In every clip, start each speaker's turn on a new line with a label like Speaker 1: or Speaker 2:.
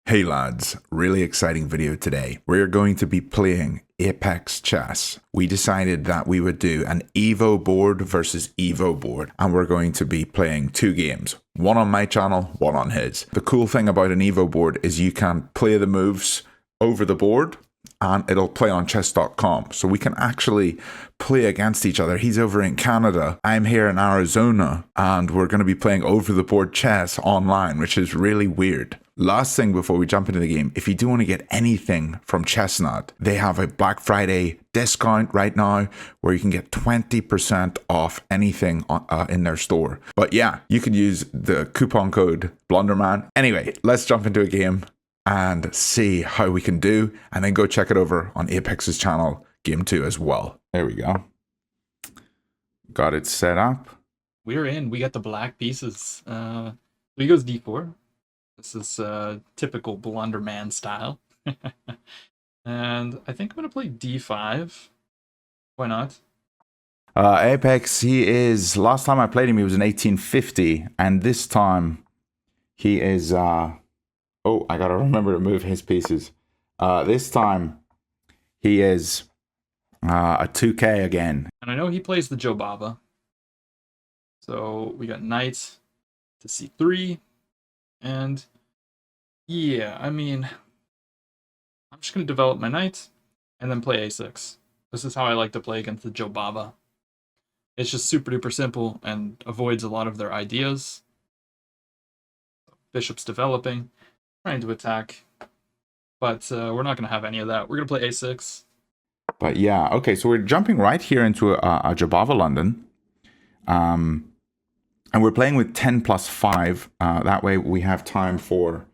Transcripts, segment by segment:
Speaker 1: Hey lads, really exciting video today. We're going to be playing Apex Chess. We decided that we would do an Evo board versus Evo board, and we're going to be playing two games. One on my channel, one on his. The cool thing about an Evo board is you can play the moves over the board and it'll play on chess.com. So we can actually play against each other. He's over in Canada, I'm here in Arizona, and we're going to be playing over the board chess online, which is really weird. Last thing before we jump into the game, if you do want to get anything from CHESSNUT, they have a Black Friday discount right now where you can get 20% off anything in their store. But yeah, you could use the coupon code Blunderman. Anyway, let's jump into a game and see how we can do, and then go check it over on Apex's channel, Game 2 as well. There we go. Got it set up.
Speaker 2: We're in. We got the black pieces. He goes d4. This is typical Blunderman style. And I think I'm going to play d5. Why not?
Speaker 1: Apex, he is, last time I played him, he was in 1850, and this time he is, oh, I gotta remember to move his pieces. This time he is a 2K again.
Speaker 2: And I know he plays the Joe Baba. So we got knight to c3. And yeah, I mean, I'm just going to develop my knight and then play a6. This is how I like to play against the Joe Baba. It's just super duper simple and avoids a lot of their ideas. Bishop's developing, trying to attack, but we're not going to have any of that. We're going to play a6.
Speaker 1: But yeah, okay, so we're jumping right here into a Jabava London. And we're playing with 10 plus 5. That way we have time for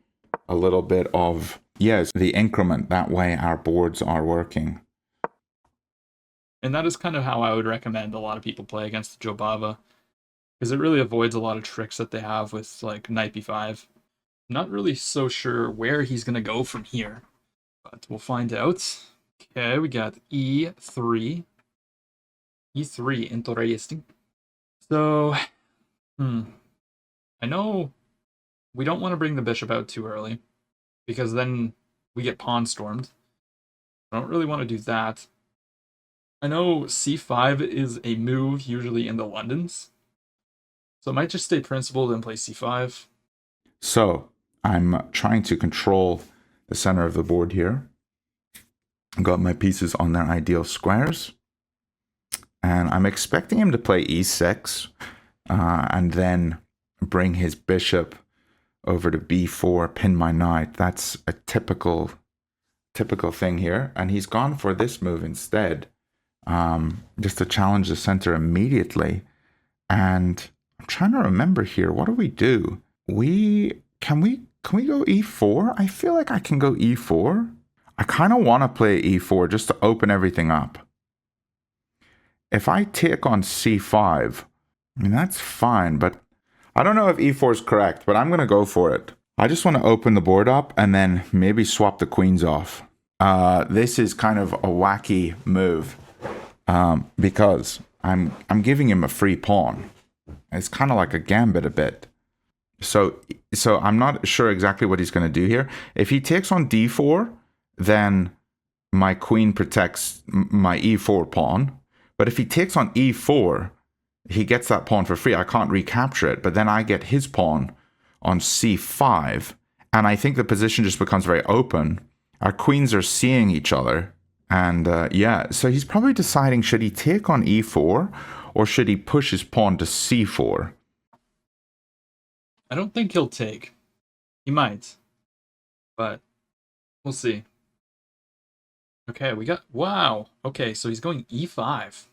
Speaker 1: a little bit of, yes, the increment. That way our boards are working.
Speaker 2: And that is kind of how I would recommend a lot of people play against the Joe Baba, because it really avoids a lot of tricks that they have with like knight b5. Not really so sure where he's going to go from here, but we'll find out. Okay, we got e3. e3, interesting. So, I know we don't want to bring the bishop out too early, because then we get pawn stormed. I don't really want to do that. I know c5 is a move usually in the Londons, so I might just stay principled and play c5.
Speaker 1: So I'm trying to control the center of the board here. I've got my pieces on their ideal squares. And I'm expecting him to play e6 and then bring his bishop over to b4, pin my knight. That's a typical thing here. And he's gone for this move instead, just to challenge the center immediately. And I'm trying to remember here, what do we do? Can we go e4? I feel like I can go e4. I kind of want to play e4 just to open everything up. If I take on c5, I mean, that's fine, but I don't know if e4 is correct, but I'm going to go for it. I just want to open the board up and then maybe swap the queens off. This is kind of a wacky move because I'm giving him a free pawn. It's kind of like a gambit a bit. So I'm not sure exactly what he's going to do here. If he takes on d4, then my queen protects my e4 pawn. But if he takes on e4, he gets that pawn for free. I can't recapture it, but then I get his pawn on c5. And I think the position just becomes very open. Our queens are seeing each other. And yeah, so he's probably deciding, should he take on e4 or should he push his pawn to c4?
Speaker 2: I don't think he'll take. He might, but we'll see. Okay, we got, wow. Okay, so he's going e5.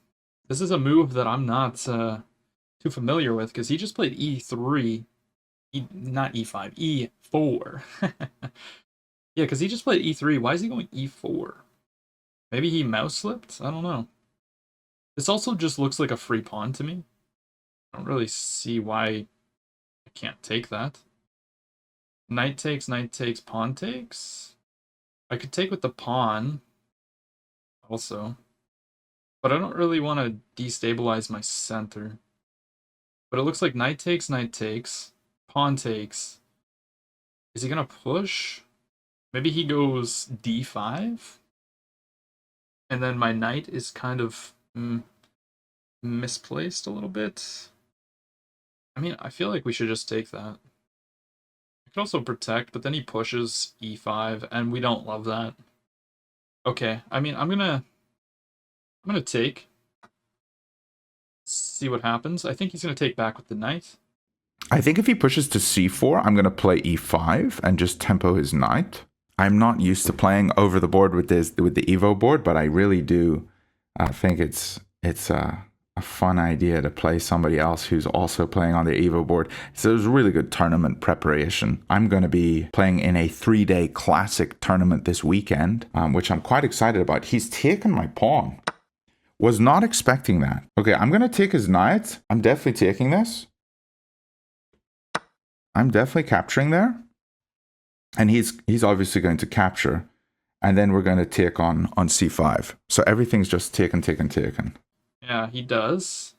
Speaker 2: This is a move that I'm not too familiar with, because he just played e3. Not e5, e4. Yeah, because he just played e3. Why is he going e4? Maybe he mouse slipped? I don't know. This also just looks like a free pawn to me. I don't really see why I can't take that. Knight takes, pawn takes. I could take with the pawn also, but I don't really want to destabilize my center. But it looks like knight takes, pawn takes. Is he gonna push? Maybe he goes d5, and then my knight is kind of misplaced a little bit. I mean, I feel like we should just take that. I could also protect, but then he pushes e5, and we don't love that. Okay, I mean, I'm gonna take. See what happens. I think he's gonna take back with the knight.
Speaker 1: I think if he pushes to c4, I'm going to play e5 and just tempo his knight. I'm not used to playing over the board with the Evo board, but I really do think it's a fun idea to play somebody else who's also playing on the Evo board. So it was really good tournament preparation. I'm going to be playing in a 3-day classic tournament this weekend, which I'm quite excited about. He's taken my pawn. Was not expecting that. Okay, I'm going to take his knight. I'm definitely taking this. I'm definitely capturing there. And he's obviously going to capture. And then we're going to take on c5. So everything's just taken.
Speaker 2: Yeah, he does.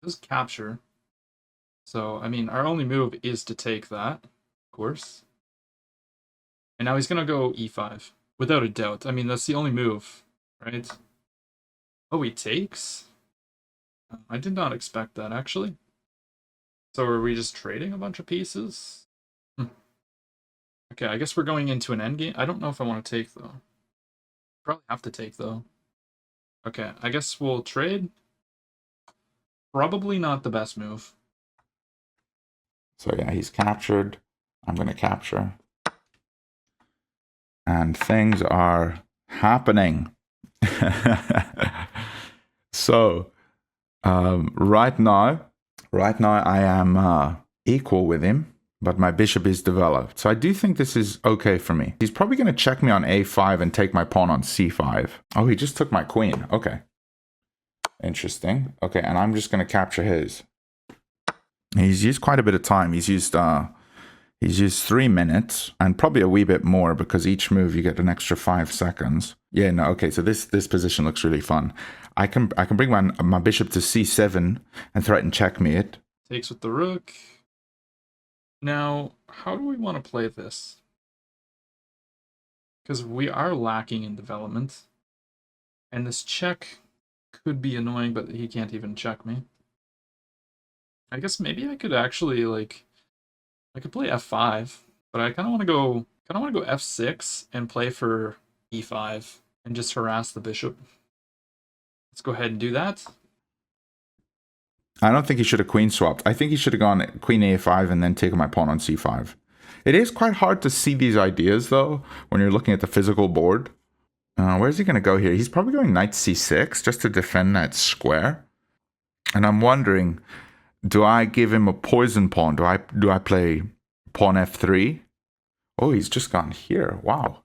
Speaker 2: He does capture. So, I mean, our only move is to take that, of course. And now he's going to go e5, without a doubt. I mean, that's the only move, right? Oh, he takes? I did not expect that, actually. So are we just trading a bunch of pieces? Okay, I guess we're going into an endgame. I don't know if I want to take, though. Probably have to take, though. Okay, I guess we'll trade. Probably not the best move.
Speaker 1: So yeah, he's captured. I'm going to capture. And things are happening. So, right now I am equal with him, but my bishop is developed. So I do think this is okay for me. He's probably going to check me on a5 and take my pawn on c5. Oh, he just took my queen. Okay. Interesting. Okay, and I'm just going to capture his. He's used quite a bit of time. He's used 3 minutes and probably a wee bit more because each move you get an extra 5 seconds. Yeah, no, okay, so this position looks really fun. I can bring my bishop to c7 and threaten checkmate.
Speaker 2: Takes with the rook. Now, how do we want to play this? Because we are lacking in development. And this check could be annoying, but he can't even check me. I guess maybe I could actually, like, I could play f5, but I kind of want to go f6 and play for e5 and just harass the bishop. Let's go ahead and do that.
Speaker 1: I don't think he should have queen swapped. I think he should have gone queen a5 and then taken my pawn on c5. It is quite hard to see these ideas, though, when you're looking at the physical board. Where's he going to go here? He's probably going knight c6 just to defend that square. And I'm wondering, do I give him a poison pawn? Do I play pawn f3? Oh, he's just gone here. Wow.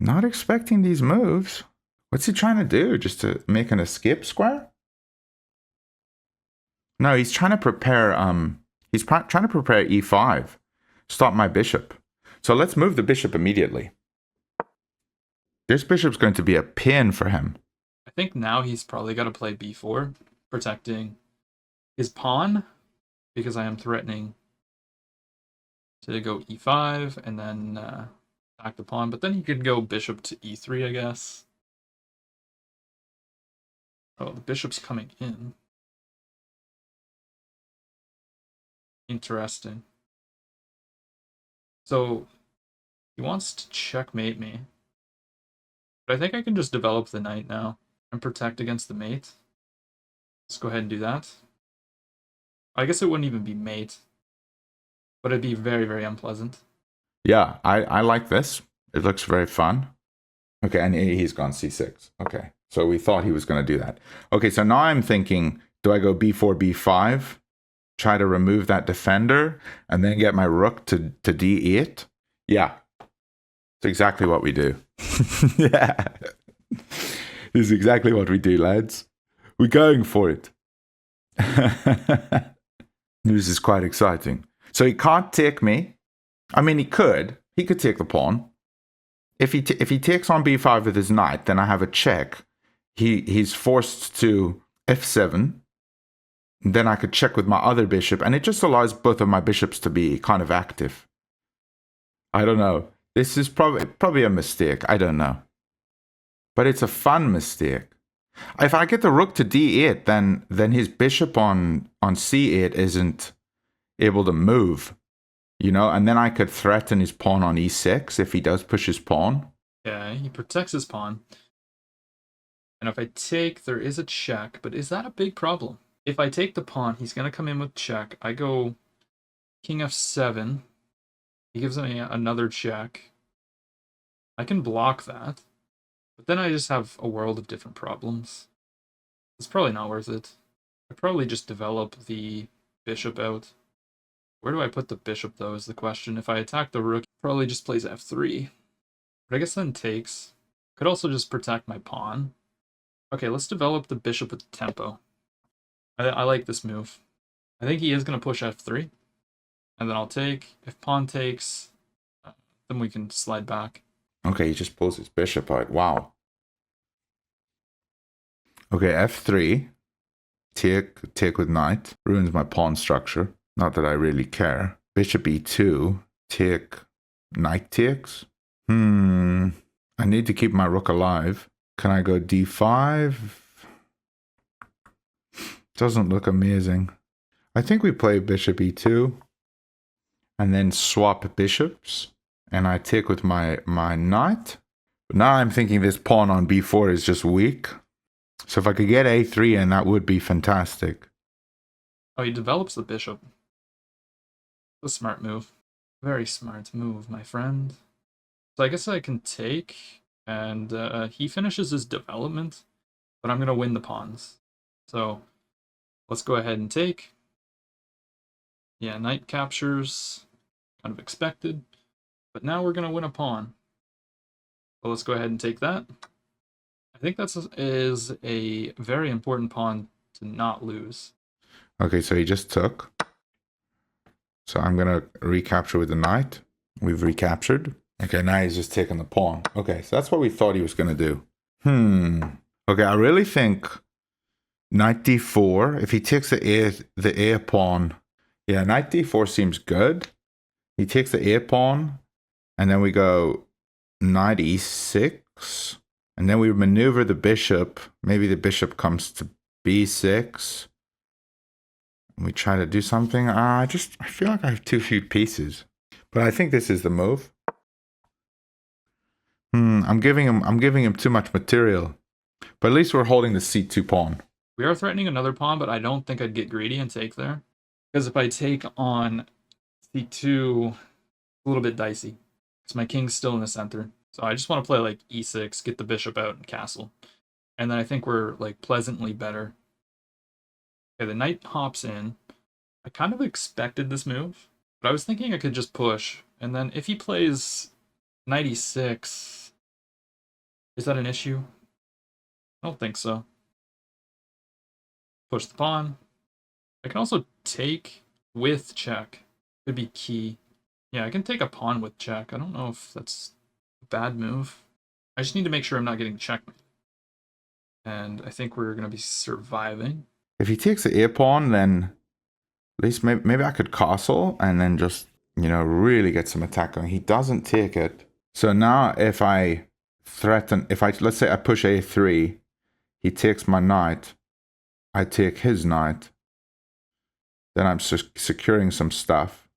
Speaker 1: Not expecting these moves. What's he trying to do? Just to make an escape square? No, he's trying to prepare trying to prepare e5. Stop my bishop. So let's move the bishop immediately. This bishop's going to be a pin for him.
Speaker 2: I think now he's probably got to play b4, protecting his pawn, because I am threatening to go e5 and then attack the pawn. But then he could go bishop to e3, I guess. Oh, the bishop's coming in. Interesting. So he wants to checkmate me. But I think I can just develop the knight now and protect against the mate. Let's go ahead and do that. I guess it wouldn't even be mate, but it'd be very, very unpleasant.
Speaker 1: Yeah, I like this. It looks very fun. Okay, and he's gone c6. Okay, so we thought he was going to do that. Okay, so now I'm thinking, do I go b4, b5, try to remove that defender, and then get my rook to d8? Yeah, it's exactly what we do. Yeah, this is exactly what we do, lads. We're going for it. This is quite exciting. So he can't take me. I mean, he could. He could take the pawn. If he takes on b5 with his knight, then I have a check. He's forced to f7. Then I could check with my other bishop, and it just allows both of my bishops to be kind of active. I don't know. This is probably a mistake. I don't know. But it's a fun mistake. If I get the rook to d8, then his bishop on c8 isn't able to move, you know, and then I could threaten his pawn on e6 if he does push his pawn.
Speaker 2: Yeah, he protects his pawn. And if I take, there is a check, but is that a big problem? If I take the pawn, he's going to come in with check. I go king f7. He gives me another check. I can block that. But then I just have a world of different problems. It's probably not worth it. I probably just develop the bishop out. Where do I put the bishop, though, is the question. If I attack the rook, probably just plays f3. But I guess then takes. Could also just protect my pawn. Okay, let's develop the bishop with tempo. I like this move. I think he is going to push f3. And then I'll take. If pawn takes, then we can slide back.
Speaker 1: Okay, he just pulls his bishop out. Wow. Okay, f3. Take with knight. Ruins my pawn structure. Not that I really care. Bishop e2. Take. Knight takes. I need to keep my rook alive. Can I go d5? Doesn't look amazing. I think we play bishop e2. And then swap bishops. And I take with my knight. But now I'm thinking this pawn on b4 is just weak. So if I could get a3 in, that would be fantastic.
Speaker 2: Oh, he develops the bishop. A smart move. Very smart move, my friend. So I guess I can take, and he finishes his development, but I'm going to win the pawns. So let's go ahead and take. Yeah, knight captures, kind of expected. But now we're going to win a pawn. So let's go ahead and take that. I think that is a very important pawn to not lose.
Speaker 1: Okay, so he just took. So I'm going to recapture with the knight. We've recaptured. Okay, now he's just taking the pawn. Okay, so that's what we thought he was going to do. Okay, I really think knight d4. If he takes the a pawn. Yeah, knight d4 seems good. He takes the a pawn. And then we go knight e6. And then we maneuver the bishop. Maybe the bishop comes to b6. And we try to do something. I feel like I have too few pieces. But I think this is the move. I'm giving him too much material. But at least we're holding the c2 pawn.
Speaker 2: We are threatening another pawn, but I don't think I'd get greedy and take there. Because if I take on c2, it's a little bit dicey. Because my king's still in the center. So I just want to play like e6, get the bishop out and castle. And then I think we're like pleasantly better. Okay, the knight hops in. I kind of expected this move, but I was thinking I could just push. And then if he plays knight e6, is that an issue? I don't think so. Push the pawn. I can also take with check. Could be key. Yeah, I can take a pawn with check. I don't know if that's a bad move. I just need to make sure I'm not getting checkmate. And I think we're going to be surviving.
Speaker 1: If he takes the a pawn, then at least maybe I could castle and then just, you know, really get some attack going. He doesn't take it. So now if I threaten, let's say I push a3, he takes my knight, I take his knight, then I'm securing some stuff.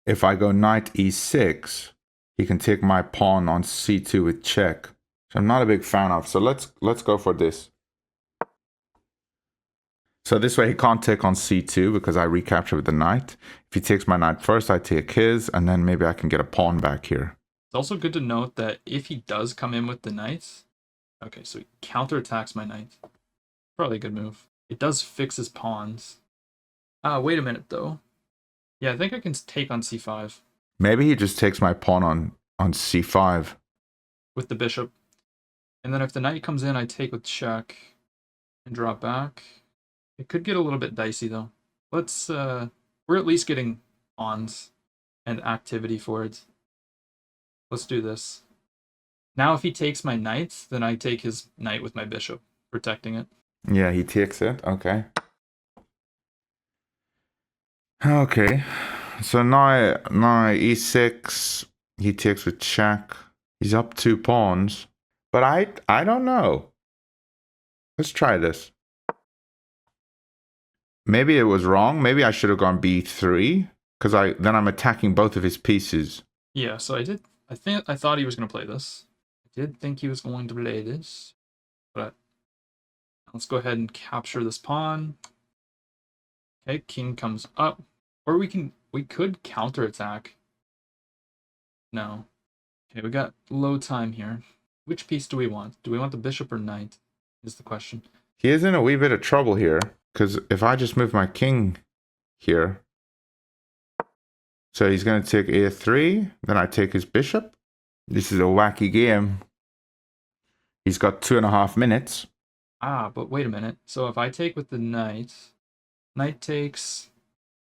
Speaker 1: If I go knight e6, he can take my pawn on c2 with check. So I'm not a big fan of. So let's go for this. So this way he can't take on c2 because I recapture with the knight. If he takes my knight first, I take his, and then maybe I can get a pawn back here.
Speaker 2: It's also good to note that if he does come in with the knights, okay, so he counterattacks my knight. Probably a good move. It does fix his pawns. Wait a minute though. Yeah, I think I can take on c5.
Speaker 1: Maybe he just takes my pawn on c5.
Speaker 2: With the bishop. And then if the knight comes in, I take with check and drop back. It could get a little bit dicey though. Let's, we're at least getting pawns and activity for it. Let's do this. Now if he takes my knight, then I take his knight with my bishop, protecting it.
Speaker 1: Yeah, he takes it. Okay. Okay. So now e6. He takes with check. He's up 2 pawns. But I don't know. Let's try this. Maybe it was wrong. Maybe I should have gone b3. Because then I'm attacking both of his pieces.
Speaker 2: Yeah, so I thought he was going to play this. I did think he was going to play this. But let's go ahead and capture this pawn. Okay, king comes up. Or we could counterattack. No. Okay, we got low time here. Which piece do we want? Do we want the bishop or knight? Is the question.
Speaker 1: He is in a wee bit of trouble here. Because if I just move my king here. So he's going to take a3. Then I take his bishop. This is a wacky game. He's got 2.5 minutes.
Speaker 2: Ah, but wait a minute. So if I take with the knight, knight takes,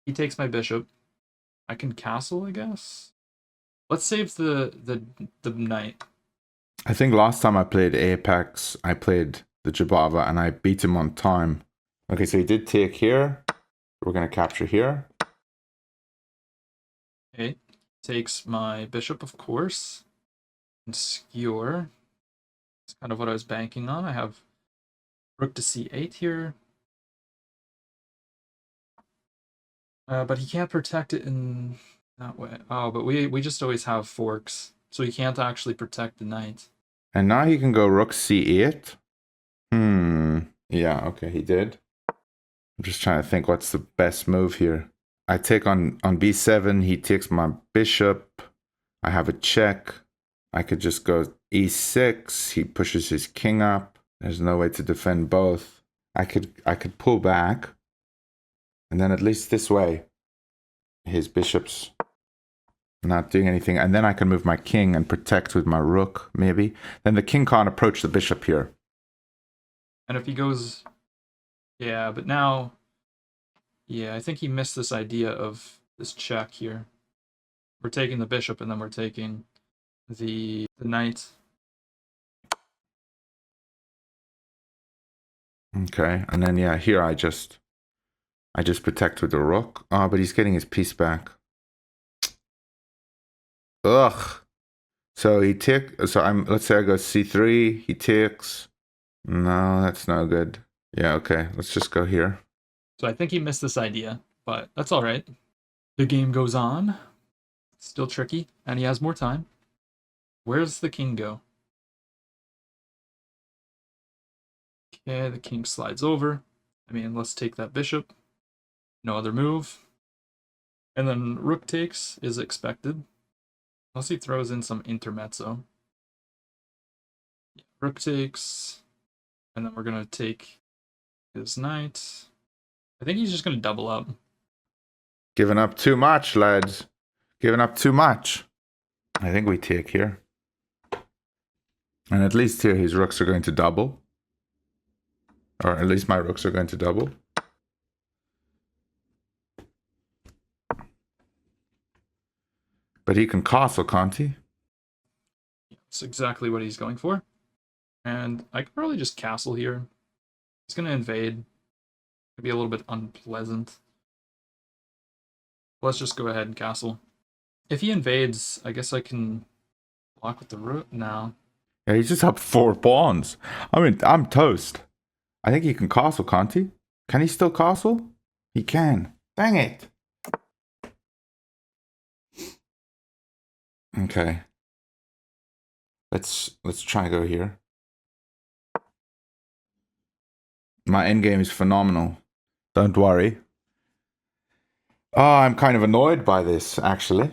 Speaker 2: he takes my bishop. I can castle, I guess. Let's save the knight.
Speaker 1: I think last time I played Apex, I played the Jabava and I beat him on time. Okay, so he did take here. We're going to capture here.
Speaker 2: Okay, takes my bishop, of course. And skewer. That's kind of what I was banking on. I have rook to c8 here. But he can't protect it in that way. Oh, but we just always have forks. So he can't actually protect the knight.
Speaker 1: And now he can go rook c8. Yeah, okay, he did. I'm just trying to think what's the best move here. I take on b7. He takes my bishop. I have a check. I could just go e6. He pushes his king up. There's no way to defend both. I could pull back. And then at least this way, his bishop's not doing anything. And then I can move my king and protect with my rook, maybe. Then the king can't approach the bishop here.
Speaker 2: And if he goes... Yeah, but now... Yeah, I think he missed this idea of this check here. We're taking the bishop and then we're taking the knight.
Speaker 1: Okay, and then yeah, here I just protect with the rook. Oh, but he's getting his piece back. Ugh. So let's say I go c3, he takes. No, that's no good. Yeah, okay, let's just go here.
Speaker 2: So I think he missed this idea, but that's all right. The game goes on. It's still tricky, and he has more time. Where's the king go? Okay, the king slides over. I mean, let's take that bishop. No other move. And then rook takes is expected. Unless he throws in some intermezzo. Yeah, rook takes. And then we're going to take his knight. I think he's just going to double up.
Speaker 1: Giving up too much, lads. Giving up too much. I think we take here. And at least here his rooks are going to double. Or at least my rooks are going to double. But he can castle, can't he?
Speaker 2: That's exactly what he's going for. And I could probably just castle here. He's going to invade. It'd be a little bit unpleasant. Let's just go ahead and castle. If he invades, I guess I can block with the rook now.
Speaker 1: Yeah, he's just up 4 pawns. I mean, I'm toast. I think he can castle, can't he? Can he still castle? He can. Dang it. Okay. Let's try and go here. My endgame is phenomenal. Don't worry. Oh, I'm kind of annoyed by this, actually.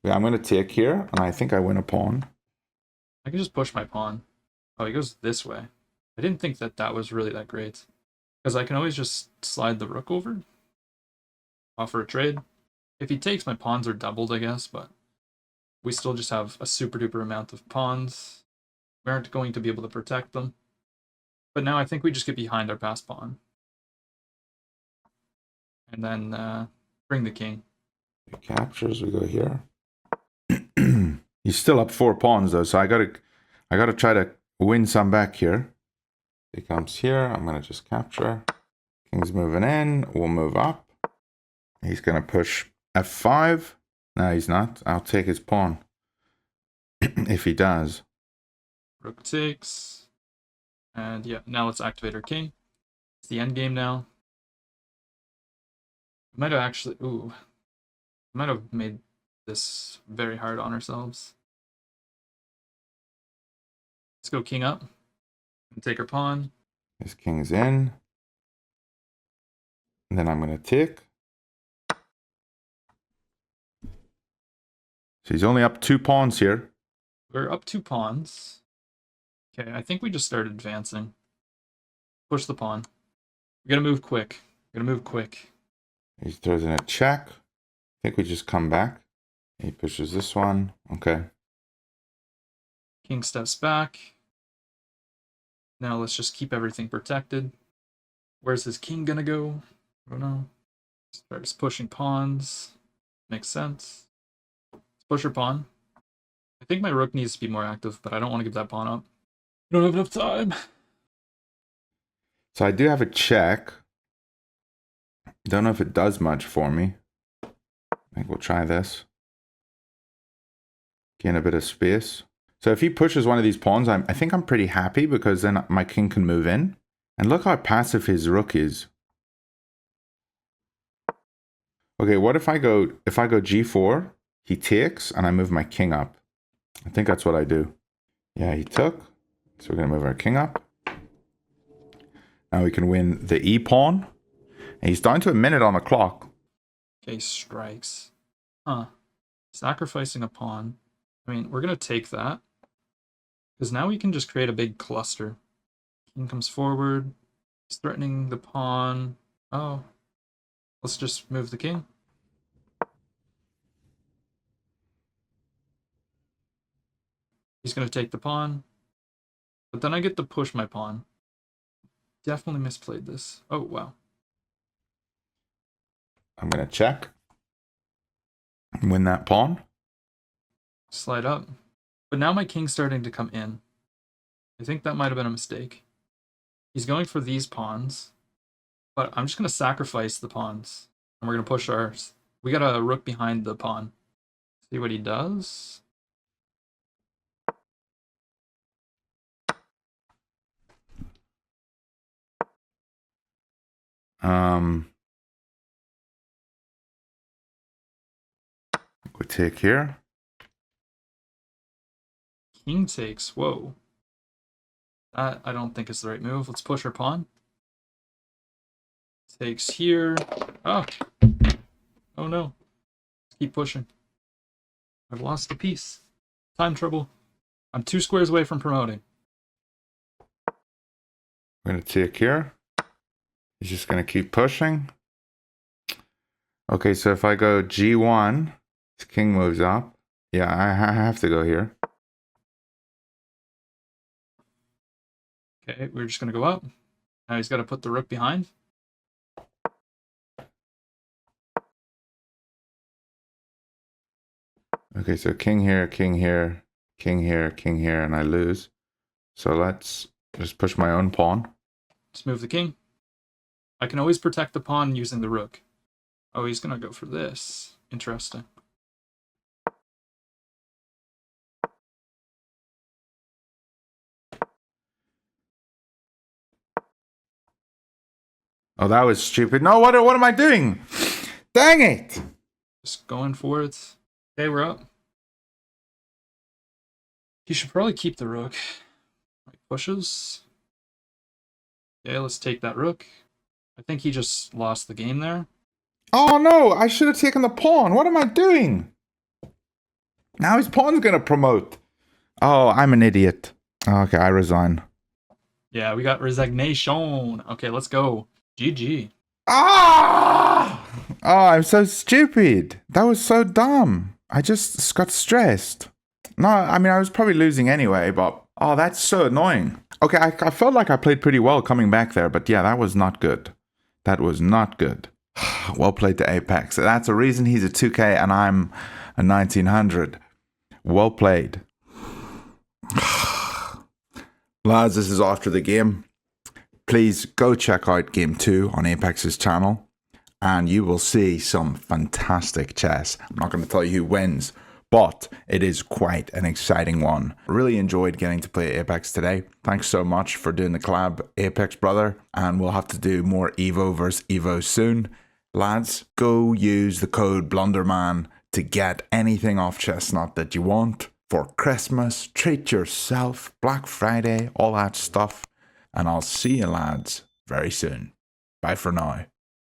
Speaker 1: Yeah, I'm going to take here, and I think I win a pawn.
Speaker 2: I can just push my pawn. Oh, he goes this way. I didn't think that was really that great. Because I can always just slide the rook over. Offer a trade. If he takes, my pawns are doubled, I guess, but we still just have a super duper amount of pawns. We aren't going to be able to protect them. But now I think we just get behind our passed pawn. And then bring the king.
Speaker 1: He captures, we go here. He's still up 4 pawns though, so I gotta try to win some back here. He comes here, I'm gonna just capture. King's moving in, we'll move up. He's gonna push f5. No, he's not. I'll take his pawn. If he does.
Speaker 2: Rook takes. And yeah, now let's activate our king. It's the endgame now. We might have actually... Ooh. We might have made this very hard on ourselves. Let's go king up. And take our pawn.
Speaker 1: His king's in. And then I'm going to tick. So he's only up 2 pawns here.
Speaker 2: We're up 2 pawns. Okay, I think we just started advancing. Push the pawn. We gotta move quick.
Speaker 1: He throws in a check. I think we just come back. He pushes this one. Okay.
Speaker 2: King steps back. Now let's just keep everything protected. Where's his king gonna go? I don't know. Starts pushing pawns. Makes sense. Let's push our pawn. I think my rook needs to be more active, but I don't want to give that pawn up. We don't have enough time.
Speaker 1: So I do have a check. Don't know if it does much for me. I think we'll try this. Gain a bit of space. So if he pushes one of these pawns, I think I'm pretty happy because then my king can move in. And look how passive his rook is. Okay, what if I go g4, he takes, and I move my king up. I think that's what I do. Yeah, he took. So we're going to move our king up. Now we can win the e pawn. And he's down to a minute on the clock.
Speaker 2: Okay, strikes. Huh. Sacrificing a pawn. I mean, we're going to take that. Because now we can just create a big cluster. King comes forward. He's threatening the pawn. Oh. Let's just move the king. He's going to take the pawn. But then I get to push my pawn. Definitely misplayed this. Oh, wow.
Speaker 1: I'm going to check. Win that pawn.
Speaker 2: Slide up. But now my king's starting to come in. I think that might have been a mistake. He's going for these pawns. But I'm just going to sacrifice the pawns. And we're going to push ours. We got a rook behind the pawn. See what he does.
Speaker 1: We take here.
Speaker 2: King takes. Whoa. That I don't think is the right move. Let's push our pawn. Takes here. Oh. Oh no. Let's keep pushing. I've lost a piece. Time trouble. I'm 2 squares away from promoting.
Speaker 1: We're going to take here. He's just going to keep pushing. Okay, so if I go g1, his king moves up. Yeah, I have to go here.
Speaker 2: Okay, we're just going to go up. Now he's got to put the rook behind.
Speaker 1: Okay, so king here, king here, king here, king here, and I lose. So let's just push my own pawn.
Speaker 2: Let's move the king. I can always protect the pawn using the rook. Oh, he's going to go for this. Interesting.
Speaker 1: Oh, that was stupid. No, what am I doing? Dang it!
Speaker 2: Just going for it. Okay, we're up. He should probably keep the rook. Right, pushes. Okay, let's take that rook. I think he just lost the game there.
Speaker 1: Oh no, I should have taken the pawn. What am I doing? Now his pawn's gonna promote. Oh, I'm an idiot. Okay, I resign.
Speaker 2: Yeah, we got resignation. Okay, let's go. GG.
Speaker 1: Ah! Oh, I'm so stupid. That was so dumb. I just got stressed. No, I mean, I was probably losing anyway, but oh, that's so annoying. Okay, I felt like I played pretty well coming back there, but yeah, that was not good. That was not good. Well played to Apex. That's a reason he's a 2K and I'm a 1900. Well played. Lads, this is after the game. Please go check out Game 2 on Apex's channel and you will see some fantastic chess. I'm not going to tell you who wins, but it is quite an exciting one. Really enjoyed getting to play Apex today. Thanks so much for doing the collab, Apex brother, and we'll have to do more Evo versus Evo soon. Lads, go use the code Blunderman to get anything off Chestnut that you want for Christmas. Treat yourself, Black Friday, all that stuff. And I'll see you lads very soon. Bye for now.